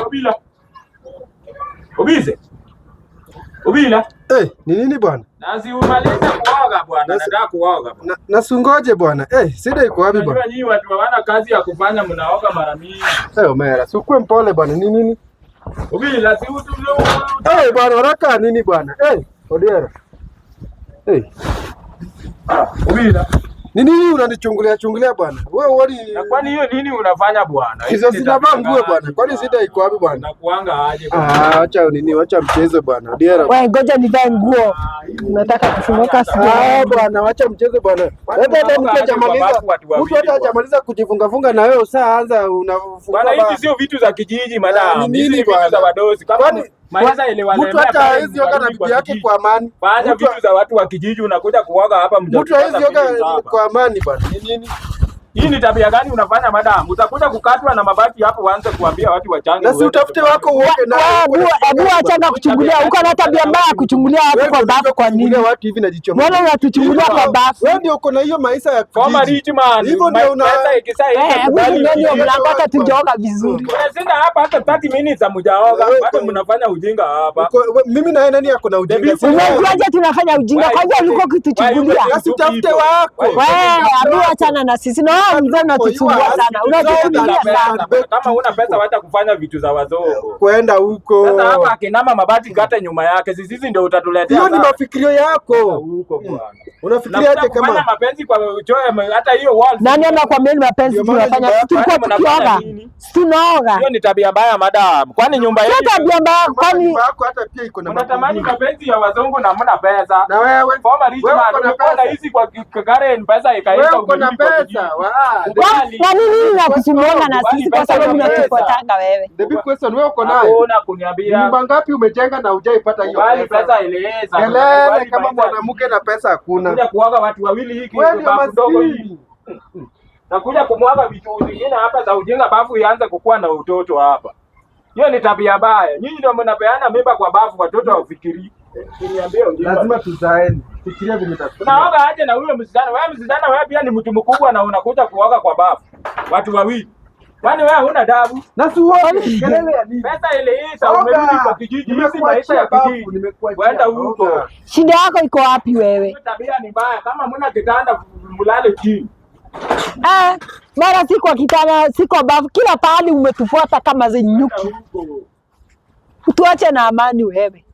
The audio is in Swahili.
Obila. Obize. Obila. Ni nini bwana? Nazi umaliza kuoga bwana, nataka kuoga bwana. Nasungoje bwana. Shida iko wapi bwana? Nyinyi watu hawana kazi ya kufanya, mnaoga mara mingi. Omera, sikuwe mpole bwana. Ni nini? Obila, si utu bwana, haraka nini bwana? Odiera. Obila. Ni nini unanichungulia bwana? Wewe wali. Na kwani hiyo nini unafanya bwana? Hizo sinavaa nguo bwana. Kwani shida iko wapi bwana? Nakuanga aje bwana? Acha mchezo bwana. Odiera. Wewe ngoja nivae nguo. Unataka kufunguka sio? Bwana, acha mchezo bwana. Hata mtu hajamaliza kujifunga na wewe usaanza unafunga. Bwana, hizi sio vitu za kijiji madam. Hizi ni vitu za wadosi. Kama maisha elewana. Mtu hata hawezi oga na bibi yake kwa amani. Fanya vitu za watu wa kijiji, unakuja kuoga hapa mjini. Mtu hawezi oga kwa amani bwana. Ni nini? Hii ni tabia gani unafanya madam? Utakuja kukatwa na mabati hapo uanze kuambia watu wachange. Na si utafute wako uoge na. Hebu achanga kuchungulia. Uko na tabia mbaya kuchungulia watu kwa bafu kwa nini? Watu hivi najichoma. Mbona unatuchungulia kwa bafu? Wewe ndio uko na hiyo maisha ya former rich man. Hivyo ndio una pesa ikisaidia. Hebu ndio mlango hata tujaoga vizuri. Unashinda hapa hata 30 minutes hamjaoga. Bado mnafanya ujinga hapa. Mimi na nani yako na ujinga? Unajuaje tunafanya ujinga? Kwanza ulikuwa ukituchungulia. Basi utafute wako. Wewe hebu achana na sisi. Na wewe mzee unatusumbua sana. Unatusumbua sana. Kama una pesa wacha kufanya vitu za wazungu. Kwenda huko. Sasa hapa akinama mabati kata nyuma yake. Sisi ndio utatuletea. Hiyo ni mafikirio yako. Huko bwana. Unafikiriaje kama mapenzi kwa hata hiyo wall. Nani anakuambia ni mapenzi tunafanya? Tulikuwa tukioga. Tunaoga. Hiyo ni tabia mbaya madam. Kwani nyumba yetu tabia mbaya kwani wako hata pia iko na unatamani mapenzi ya wazungu na mna pesa. Na wewe former rich man unaona hizi kwa Karen pesa ikaenda uko na pesa. Na nini nakusumbua na sisi kwa sababu unatupotanga wewe? The big question wewe uko nayo. Una kuniambia nyumba ngapi umejenga na hujaipata hiyo pesa eleza. Kelele kama mwanamke na pesa hakuna. Kuja kuaga watu wawili hiki babu dogo hii. Nakuja kumwaga vitu vingine hapa za ujinga bafu ianze kukua na utoto hapa. Hiyo ni tabia mbaya. Nyinyi ndio mnapeana mimba kwa bafu watoto wafikiri. Niambie ujinga. Lazima tuzaeni. Fikiria vile tutafikia. Unaoga aje na huyo msichana? Wewe msichana wewe pia ni mtu mkubwa na unakuja kuoga kwa bafu. Watu wawili. Kwani wewe huna dabu? Na suoni kelele ya nini? Pesa ile hii umerudi kwa kijiji. Hizi maisha ya kijiji. Kwenda huko. Shida yako iko wapi wewe? Tabia ni mbaya. Kama mna kitanda mlale chini. Mara si kwa kitanda, si kwa bafu, kila pahali umetufuata kama nyuki. Tuache na amani wewe.